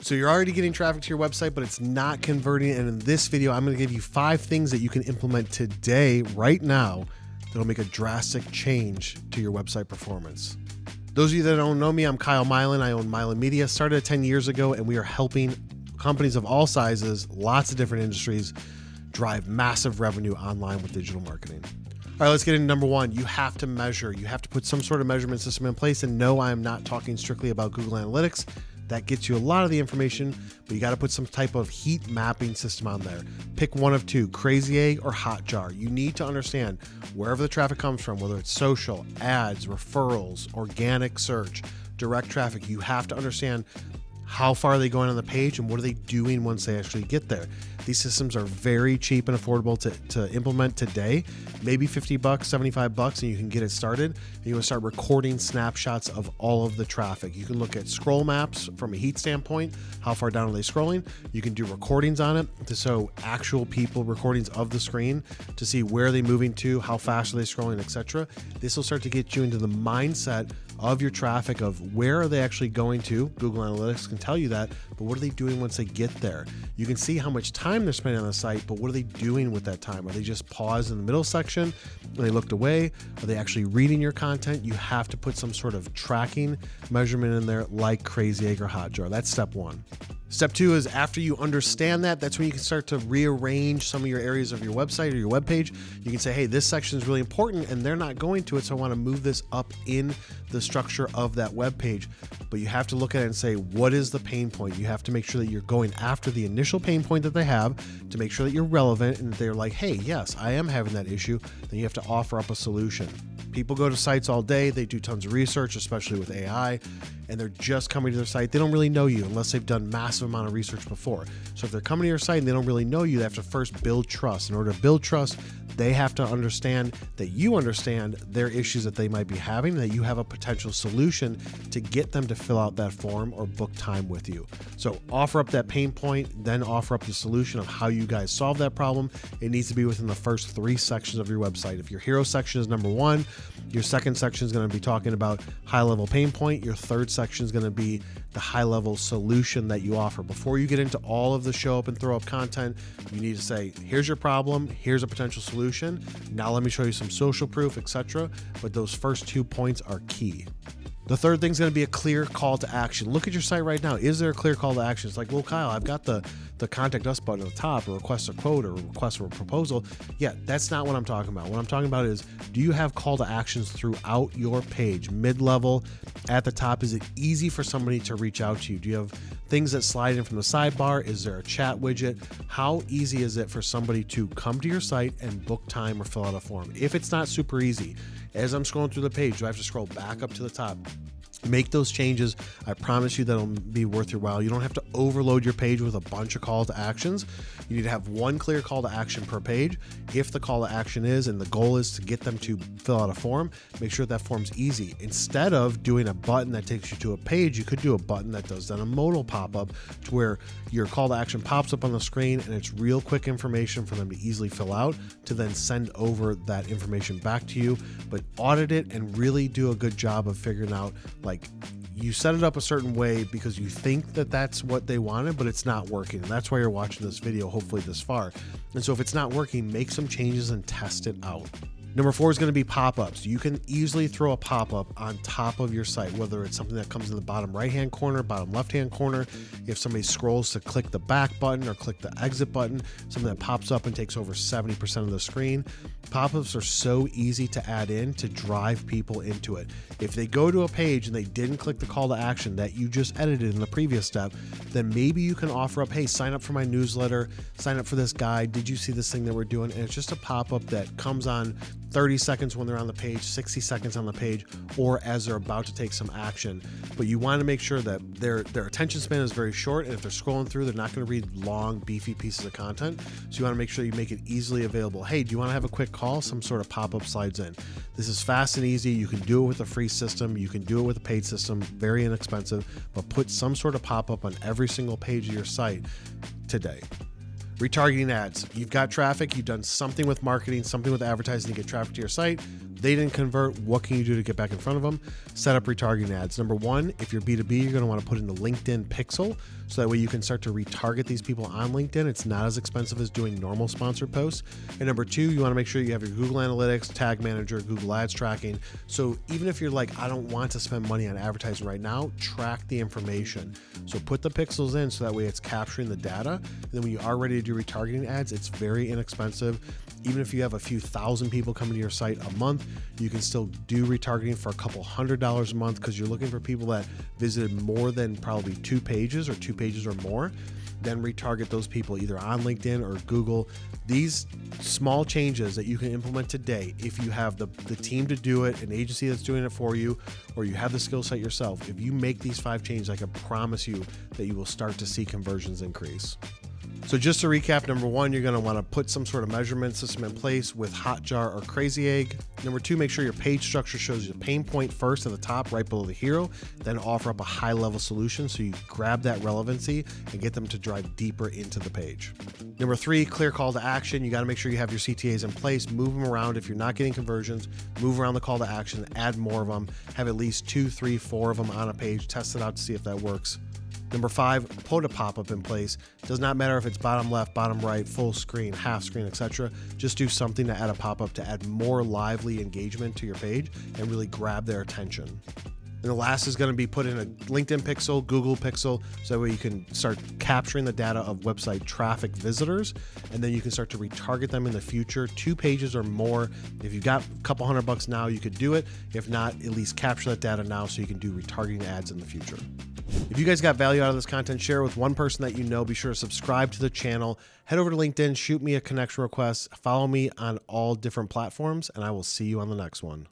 So you're already getting traffic to your website, but it's not converting. And in this video, I'm going to give you 5 things that you can implement today, right now, that'll make a drastic change to your website performance. Those of you that don't know me, I'm Kyle Mylan. I own Mylan Media. Started 10 years ago, and we are helping companies of all sizes, lots of different industries, drive massive revenue online with digital marketing. All right, let's get into number 1. You have to measure. You have to put some sort of measurement system in place. And no, I am not talking strictly about Google Analytics. That gets you a lot of the information, but you got to put some type of heat mapping system on there. Pick one of 2, Crazy Egg or Hotjar. You need to understand wherever the traffic comes from, whether it's social, ads, referrals, organic search, direct traffic. You have to understand how far are they going on the page and what are they doing once they actually get there. These systems are very cheap and affordable to implement today. Maybe $50, $75, and you can get it started. And you want to start recording snapshots of all of the traffic. You can look at scroll maps from a heat standpoint. How far down are they scrolling? You can do recordings on it to show actual people recordings of the screen to see where are they moving to, how fast are they scrolling, etc. This will start to get you into the mindset of your traffic of where are they actually going to. Google Analytics can tell you that, but what are they doing once they get there? You can see how much time they're spending on the site, but what are they doing with that time? Are they just paused in the middle section? Are they looked away? Are they actually reading your content? You have to put some sort of tracking measurement in there like Crazy Egg or Hotjar. That's step 1. Step 2 is after you understand that, that's when you can start to rearrange some of your areas of your website or your web page. You can say, hey, this section is really important and they're not going to it, so I want to move this up in the structure of that web page. But you have to look at it and say, what is the pain point? You have to make sure that you're going after the initial pain point that they have to make sure that you're relevant and that they're like, hey, yes, I am having that issue. Then you have to offer up a solution. People go to sites all day. They do tons of research, especially with AI, and they're just coming to their site. They don't really know you unless they've done massive amount of research before. So if they're coming to your site and they don't really know you, they have to first build trust. In order to build trust, they have to understand that you understand their issues that they might be having, that you have a potential solution to get them to fill out that form or book time with you. So offer up that pain point, then offer up the solution of how you guys solve that problem. It needs to be within the first 3 sections of your website. If your hero section is number 1, your second section is going to be talking about high-level pain point. Your third section is going to be the high-level solution that you offer. Before you get into all of the show up and throw up content, you need to say, here's your problem, here's a potential solution. Now let me show you some social proof, etc. But those first 2 points are key. The third thing is going to be a clear call to action. Look at your site right now. Is there a clear call to action? It's like, well, Kyle, I've got the contact us button at the top, or request a quote, or request for a proposal. Yeah, that's not what I'm talking about. What I'm talking about is, do you have call to actions throughout your page? Mid-level, at the top, is it easy for somebody to reach out to you? Do you have things that slide in from the sidebar? Is there a chat widget? How easy is it for somebody to come to your site and book time or fill out a form? If it's not super easy, as I'm scrolling through the page, do I have to scroll back up to the top? Make those changes. I promise you that'll be worth your while. You don't have to overload your page with a bunch of call to actions. You need to have one clear call to action per page. If the call to action is, and the goal is to get them to fill out a form, make sure that form's easy. Instead of doing a button that takes you to a page, you could do a button that does then a modal pop-up to where your call to action pops up on the screen and it's real quick information for them to easily fill out to then send over that information back to you. But audit it and really do a good job of figuring out, like, you set it up a certain way because you think that that's what they wanted, but it's not working. And that's why you're watching this video, hopefully this far. And so if it's not working, make some changes and test it out. Number 4 is going to be pop-ups. You can easily throw a pop-up on top of your site, whether it's something that comes in the bottom right-hand corner, bottom left-hand corner. If somebody scrolls to click the back button or click the exit button, something that pops up and takes over 70% of the screen. Pop-ups are so easy to add in to drive people into it. If they go to a page and they didn't click the call to action that you just edited in the previous step, then maybe you can offer up, hey, sign up for my newsletter, sign up for this guide. Did you see this thing that we're doing? And it's just a pop-up that comes on 30 seconds when they're on the page, 60 seconds on the page, or as they're about to take some action. But you want to make sure that their attention span is very short, and if they're scrolling through, they're not going to read long, beefy pieces of content. So you want to make sure you make it easily available. Hey, do you want to have a quick call? Some sort of pop-up slides in. This is fast and easy. You can do it with a free system. You can do it with a paid system, very inexpensive, but put some sort of pop-up on every single page of your site today. Retargeting ads. You've got traffic, you've done something with marketing, something with advertising to get traffic to your site. they didn't convert, what can you do to get back in front of them? Set up retargeting ads. Number one, if you're B2B, you're going to want to put in the LinkedIn pixel, so that way you can start to retarget these people on LinkedIn. It's not as expensive as doing normal sponsored posts. And number two, you want to make sure you have your Google Analytics, Tag Manager, Google Ads tracking. So even if you're like, I don't want to spend money on advertising right now, track the information. So put the pixels in so that way it's capturing the data. And then when you are ready to do retargeting ads, it's very inexpensive. Even if you have a few thousand people coming to your site a month, you can still do retargeting for a couple $100s a month, because you're looking for people that visited more than probably 2 pages or 2 pages or more. Then retarget those people either on LinkedIn or Google. These small changes that you can implement today, if you have the team to do it, an agency that's doing it for you, or you have the skill set yourself, if you make these 5 changes, I can promise you that you will start to see conversions increase. So just to recap, number one, you're going to want to put some sort of measurement system in place with Hotjar or Crazy Egg. Number two, make sure your page structure shows you the pain point first at the top, right below the hero, then offer up a high level solution so you grab that relevancy and get them to drive deeper into the page. Number three, clear call to action. You got to make sure you have your CTAs in place, move them around. If you're not getting conversions, move around the call to action, add more of them, have at least 2, 3, 4 of them on a page, test it out to see if that works. Number five, put a pop-up in place. Does not matter if it's bottom left, bottom right, full screen, half screen, etc. Just do something to add a pop-up to add more lively engagement to your page and really grab their attention. And the last is going to be put in a LinkedIn pixel, Google pixel, so that way you can start capturing the data of website traffic visitors, and then you can start to retarget them in the future, 2 pages or more. If you've got a couple $100 now, you could do it. If not, at least capture that data now so you can do retargeting ads in the future. If you guys got value out of this content, share it with one person that you know. Be sure to subscribe to the channel. Head over to LinkedIn, shoot me a connection request, follow me on all different platforms, and I will see you on the next one.